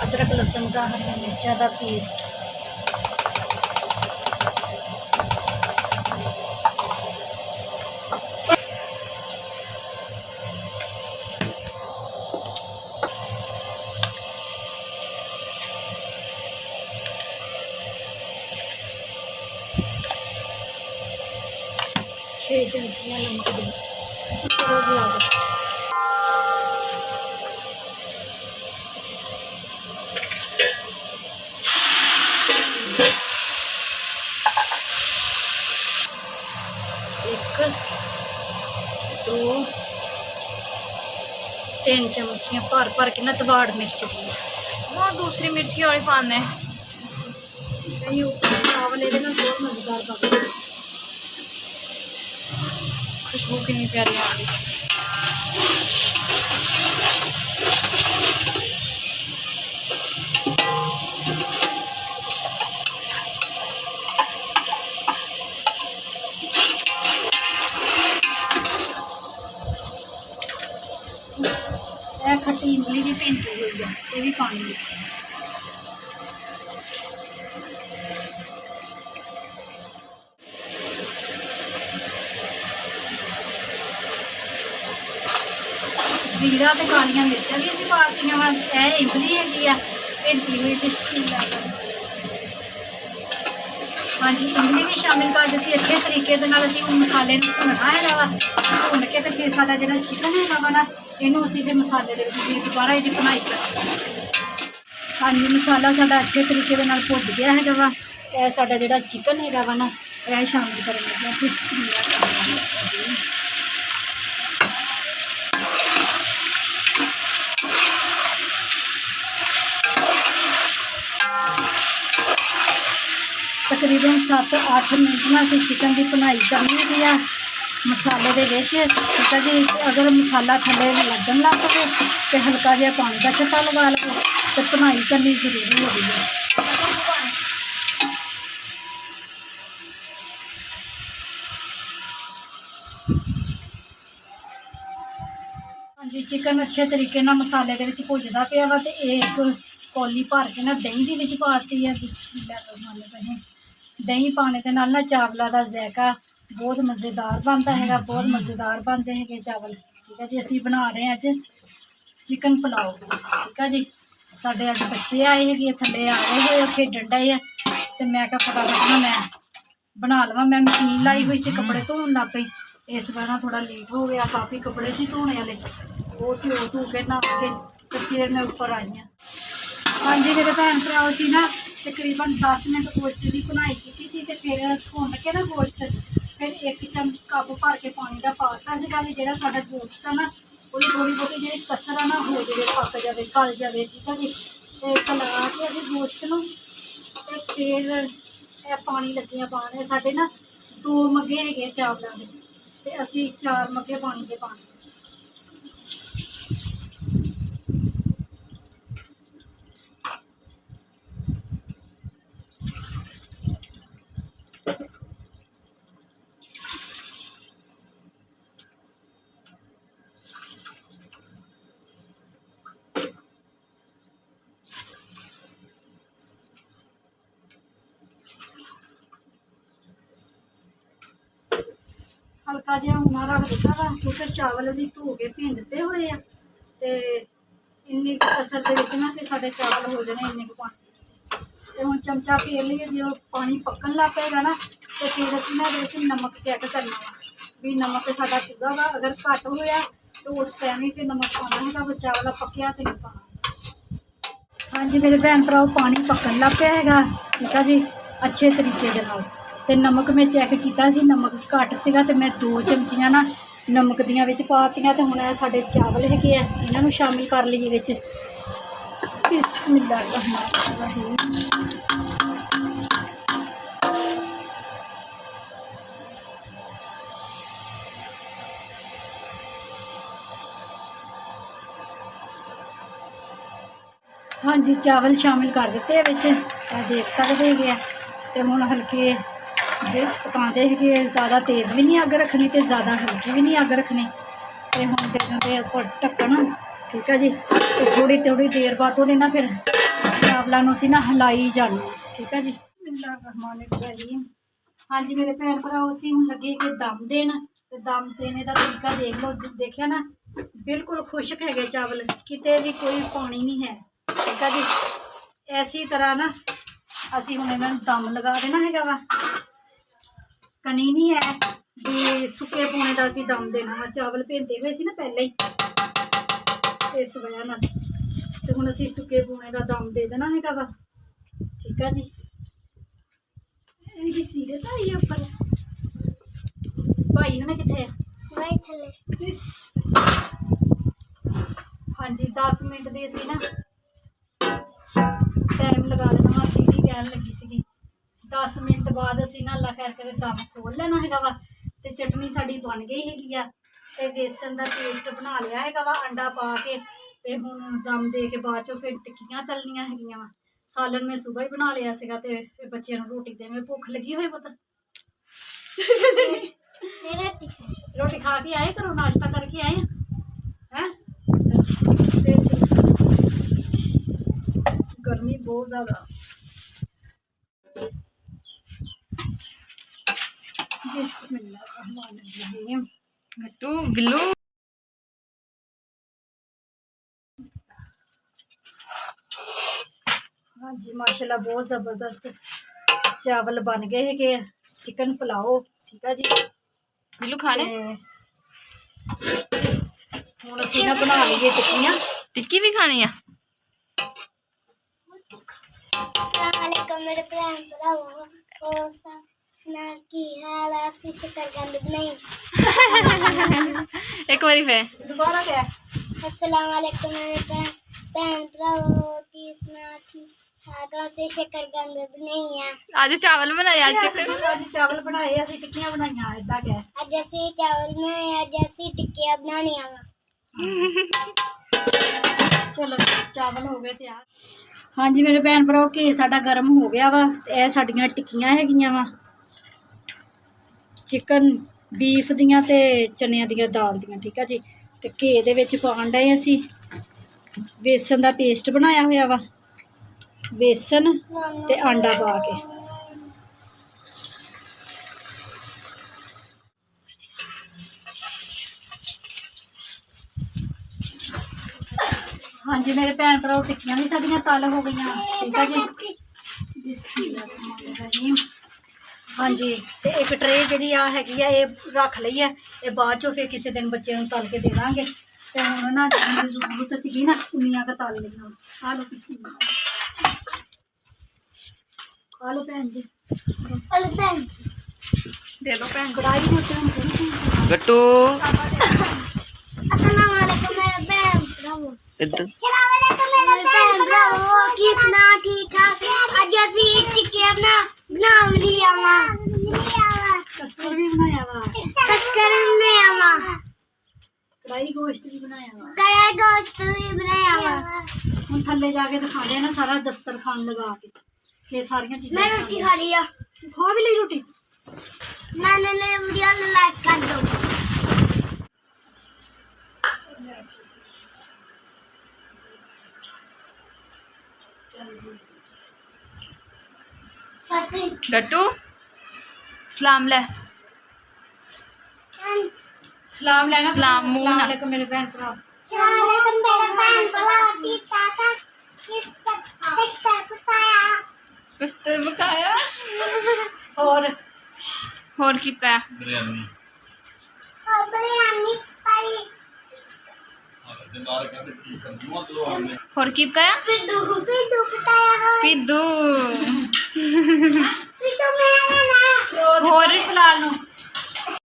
अदरक लहसुन का हरी मिर्चा का पेस्ट। छः चमचियाँ नमक दें, रोज ला दो। एक, दो, 3 चमचियाँ भर भर के ना दवाड़ मिर्च दी। हाँ दूसरी मिर्च की और पाने चावल ये बहुत मजेदार बनते। खुशबू कितनी प्यारी आ रही। खट्टी इमली भी भेंटी हुई है, ये भी पानी में। जीरा तो कालिया मिर्चा भी अं पातियां वा, इमली हैगी आ भेंटी हुई। हाँ जी इमली भी शामिल कर दी। अच्छे तरीके मसाले भुनना है वा, भुन के तो फिर साडा जिहड़ा चिकन है वा ना इनू असीं फिर मसाले दे विच दोबारा इसकी बनाई कर। हाँ जी मसाला साडा अच्छे तरीके भुज गया है वा। यह साडा जिहड़ा चिकन है वा ना यह शामिल करन लगे। तकरीबन 7-8 मिनट में असीं चिकन की भुनाई करनी है मसाले दे विच। ठीक है जी, अगर मसाला थल्ले लगन लग पए तो हल्का जिहा पानी का छट्टा लगा लो, तो भुनाई करनी जरूरी हो गई है। हाँ जी चिकन अच्छे तरीके ना मसाले दे विच भुजदा पिया वा। ते एक कौली भर के ना दही दे विच पाती है। दही पाने के नाल ना चावलों का जायका बहुत मज़ेदार बनता है, बहुत मज़ेदार बनते हैं चावल। ठीक है जी, असीं बना रहे हैं अज चिकन पुलाव। ठीक है जी, साढ़े अज बच्चे आए हैं थल्ले आ रहे हुए खेडन डे है, तो मैं क्या फटाफट ना मैं बना लवां। मैं मशीन लाई हुई सी, कपड़े धोन लग पई। इस बार ना थोड़ा लेट हो गया, काफ़ी कपड़े सी धोने वाले, वो धो के नहा के तो फिर मैं ऊपर आई हाँ। हाँ जी मेरे भैन भराओ सी ना तकरीबन 10 मिनट गोश्त की भुनाई की सी, ते फिर भुन के ना गोश्त फिर 1 कप भर के पानी का पाता जो साडा गोश्त है ना वो थोड़ी बहुत जी कसर है ना हो जाए, पक जाए, गल जाए। ठीक है जी, तो गला के अभी गोश्त में फिर पानी लगियाँ पाने। साढ़े ना 2 मग्गे है चावलों के, तो असी 4 मग्गे पानी के पाने। हल्का जिहा हुना रख दिता वा, क्योंकि चावल असीं धो के भें दिते हुए हैं। तो इन्नी कसर के ना फिर साढ़े चावल हो जाने इन्ने पानी। तो हुण चमचा फेर लिए, जो पानी पकन लग पेगा ना तो फिर असीं ना नमक चैक करना वा भी नमक साडा पूरा वा। अगर घट होया तो उस टाइम ही फिर नमक पाना है, वो चावल पक्या तो नहीं पाना। हाँ जी मेरे भैन भराओ पानी पकन लग पिया है। ठीक है जी, अच्छे तरीके के नाल। तो नमक मैं चैक किया, नमक घट सीगा, तो मैं 2 चमचियाँ ना नमक दियाँ विच पातियाँ। तो हुण साडे चावल है इन्हों शामिल कर लीए विच। बिस्मिल्लाहिर्रहमानिर्रहीम। हाँ जी चावल शामिल कर दिते विच, देख सकते है। तो हुण हल्के जे पकाते है, ज़्यादा तेज़ भी नहीं अग रखनी तो ज़्यादा हल्की भी नहीं अग रखनी। तो हुण दे देंगे उपर ढक्कन। ठीक है जी, तो थोड़ी देर बाद वो ना फिर ਚਾਵਲਾਂ ਨੂੰ ਅਸੀਂ ਨਾ ਹਿਲਾਈ ਜਾਂਦੇ ਹਾਂ, ਠੀਕ ਹੈ ਜੀ। ਬਿਸਮਿल्लाहिर्रहमानिर्रहीम। ਹਾਂਜੀ ਮੇਰੇ ਭੈਣ ਭਰਾਓ, ਅਸੀਂ ਹੁਣ ਲੱਗੇ ਕਿ ਦਮ ਦੇਣ, ਤੇ ਦਮ ਦੇਣੇ ਦਾ ਤਰੀਕਾ ਦੇਖ ਲਓ। ਦੇਖਿਆ ਨਾ, ਬਿਲਕੁਲ ਖੁਸ਼ਕ ਹੈਗੇ ਚਾਵਲ, ਕਿਤੇ ਵੀ ਕੋਈ ਪਾਣੀ ਨਹੀਂ ਹੈ, ਠੀਕ ਹੈ ਜੀ। ਐਸੀ ਤਰ੍ਹਾਂ ਨਾ ਅਸੀਂ ਹੁਣ ਇਹਨਾਂ ਨੂੰ ਦਮ ਲਗਾ ਦੇਣਾ ਹੈਗਾ ਵਾ। ਕਣੀ ਨਹੀਂ ਹੈ ਵੀ ਸੁੱਕੇ ਪੂਣੇ ਦਾ ਅਸੀਂ ਦਮ ਦੇਣਾ ਵਾ। ਚਾਵਲ ਭਿੰਦੇ ਹੋਏ ਸੀ ਨਾ ਪਹਿਲਾਂ ਹੀ, ਇਸ ਵਜ੍ਹਾ ਨਾਲ, ਤੇ ਹੁਣ ਅਸੀਂ ਸੁੱਕੇ ਪੂਣੇ ਦਾ ਦਮ ਦੇ ਦੇਣਾ ਹੈਗਾ ਵਾ, ਠੀਕ ਆ ਜੀ। ਇਹਦੀ ਸੀਰਤ ਆਈ ਆ ਉੱਪਰ, ਭਾਈ ਉਹਨੇ ਕਿੱਥੇ ਆ? ਨਹੀਂ ਥੱਲੇ। ਹਾਂਜੀ 10 ਮਿੰਟ ਦੇ ਅਸੀਂ ਨਾ ਟਾਈਮ ਲਗਾ ਦੇਣਾ ਵਾ। ਸੀਟੀ ਕਹਿਣ ਲੱਗੀ ਸੀਗੀ 10 ਮਿੰਟ ਬਾਅਦ ਅਸੀਂ ਨਾ ਅੱਲਾ ਖੈਰ ਕਰੇ ਦਮ ਖੋਲ ਲੈਣਾ ਹੈਗਾ ਵਾ। ਤੇ ਚਟਨੀ ਸਾਡੀ ਬਣ ਗਈ ਹੈਗੀ ਆ, ਤੇ ਬੇਸਣ ਦਾ ਪੇਸਟ ਬਣਾ ਲਿਆ ਹੈਗਾ ਵਾ ਅੰਡਾ ਪਾ ਕੇ। ਤੇ ਹੁਣ ਦਮ ਦੇ ਕੇ ਬਾਅਦ ਚੋਂ ਫਿਰ ਟਿੱਕੀਆਂ ਤਲਣੀਆਂ ਹੈਗੀਆਂ ਵਾ। ਸਾਲਨ ਮੈਂ ਸੁਬਾਹ ਹੀ ਬਣਾ ਲਿਆ ਸੀਗਾ, ਤੇ ਫਿਰ ਬੱਚਿਆਂ ਨੂੰ ਰੋਟੀ ਦੇਵੇਂ। ਭੁੱਖ ਲੱਗੀ ਹੋਈ ਪੁੱਤ? ਰੋਟੀ ਖਾ ਕੇ ਆਏ, ਘਰੋਂ ਨਾਸ਼ਤਾ ਕਰਕੇ ਆਏ ਹੈ। ਗਰਮੀ ਬਹੁਤ ਜ਼ਿਆਦਾ। बिस्मिल्लाहिर्रहमानिर्रहीम। गट्टू बिल्लू। हाँ जी माशाल्लाह बहुत ज़बरदस्त चावल बन गए है। चिकन पुलाओ, ठीक है जी। बिल्लू खाने हुण असीं ना बना लीए टिक्कियां। टिक्की भी खानी है। अस्सलामुअलैकुम मेरे भैन भरावो, और सब ना की हाल है? फिर से कर गंद नहीं। एक बारी फिर दोबारा क्या? अस्सलामुअलैकुम मेरे भैन भरावो, की सुना की हागा से शक्कर गंद नहीं है। आज चावल बनाए, आज चिकन। आज चावल बनाए, असीं टिक्कियां बनाईयां। इदां क्या? आज ऐसे चावल बनाए, आज ऐसी टिक्कियां बनानी है। चलो चावल हो गए तैयार। हाँ जी मेरे भैन भराओ, घी साडा गर्म हो गया वा। ये साडियां टिक्कियां हैगियां वा, चिकन बीफ दियां ते चनियां दियां दाल दियां, ठीक है जी। ते घी दे विच पाउण डए असीं बेसन दा पेस्ट बनाया होया वा, बेसन ते आंडा पा के। हाँ जी मेरे भैन भराओ, टिक्कियां भी साडियां तल हो गई, ठीक है जी। बिस्मिल्लाहिर्रहमानिर्रहीम। हाँ जी, तो एक ट्रे जी हैगी है, ये रख ली है। ये बाद चो फिर किसी दिन बच्चों तल के दे देंगे। तो हम ना जरूरत सी ना उन्नियां का तल लिया। खा लो किसी, खा लो भैन जी, दे दो भैन। कढ़ाई में गट्टू अस्सलामुअलैकुम मेरे भैन भरावो, इधर अस्सलामुअलैकुम मेरे भैन भरावो, की सुना ठीक ठाक? आज ऐसी टिक्कियां बना लिया वा। कस्टर भी बनाया वा, कस्टर में आवा, कढ़ाई गोश्त भी बनाया वा। कढ़ाई गोश्त भी बनाया वा। हम थल्ले जाके दिखा दे ना सारा दस्तरखान लगा के, ये सारियां चीजें मैं रोटी खा लिया। खा भी ली रोटी? मैंने वीडियो लाइक कर दो। गट्टू सलाम ले। सलाम लेना। सलाम मुंह ना। अलैकुम मेरे भैन भरा। बिस्तर पकाया और की पै और की पकाया पिद्दू और फिलहाल नो